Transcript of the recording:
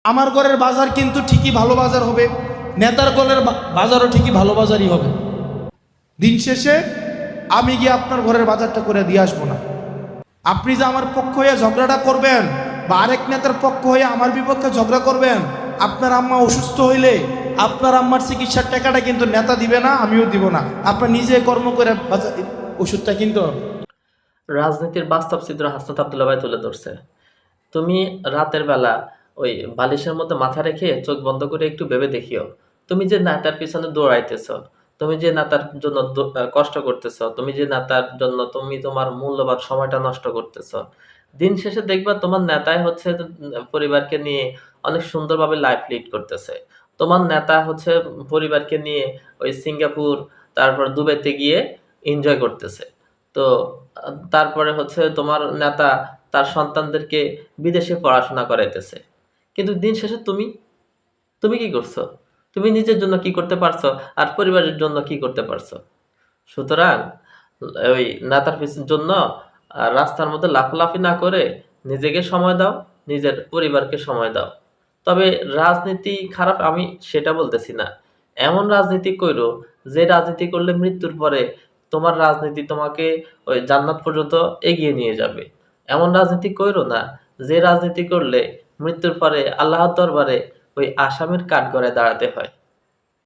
আমার ঘরের বাজার কিন্তু ঠিকই ভালো বাজার হবে, নেতার ঘরের বাজারও ঠিকই ভালো বাজারই হবে। দিন শেষে আমি গিয়ে আপনার ঘরের বাজারটা করে দিয়ে আসবো না। আপনি যে আমার পক্ষ হয়ে ঝগড়াটা করবেন বা আরেক নেতার পক্ষ হয়ে আমার বিপক্ষে ঝগড়া করবেন, আপনার আম্মা অসুস্থ হইলে আপনার আম্মার চিকিৎসার টাকাটা কিন্তু নেতা দিবে না, আমিও দিব না। আপনার নিজে কর্ম করে ওষুধটা কিনতে হবে। রাজনীতির বাস্তব চিত্র হাসনাত আব্দুল্লাহ ভাই তুলে ধরছে। তুমি রাতের বেলা ওই বালিশের মধ্যে মাথা রেখে চোখ বন্ধ করে একটু ভেবে দেখিও, তুমি যে নেতার পিছনে দৌড়াইতেছ, তুমি যে নেতার জন্য কষ্ট করতেছ, তুমি যে নেতার জন্য তুমি তোমার মূল্যবান সময়টা নষ্ট করতেছ, দিন শেষে দেখবা তোমার নেতাই হচ্ছে পরিবারকে নিয়ে অনেক সুন্দরভাবে লাইফ লিড করতেছে। তোমার নেতা হচ্ছে পরিবারকে নিয়ে ওই সিঙ্গাপুর তারপর দুবাইতে গিয়ে এনজয় করতেছে। তো তারপরে হচ্ছে তোমার নেতা তার সন্তানদেরকে বিদেশে পড়াশোনা করাইতেছে। কিন্তু দিন শেষে তুমি তুমি কি করছো? তুমি নিজের জন্য কি করতে পারছো আর পরিবারের জন্য কি করতে পারছো? সুতরাং ওই নেতার জন্য রাস্তার মধ্যে লাফালাফি না করে নিজেকে সময় দাও, নিজের পরিবারকে সময় দাও। তবে রাজনীতি খারাপ আমি সেটা বলতেছি না। এমন রাজনীতি কইরো যে রাজনীতি করলে মৃত্যুর পরে তোমার রাজনীতি তোমাকে ওই জান্নাত পর্যন্ত এগিয়ে নিয়ে যাবে। এমন রাজনীতি কইরো না যে রাজনীতি করলে মৃত্যুর পরে আল্লাহর দরবারে ওই আসামির কাঠগড়ায় দাঁড়াতে হয়।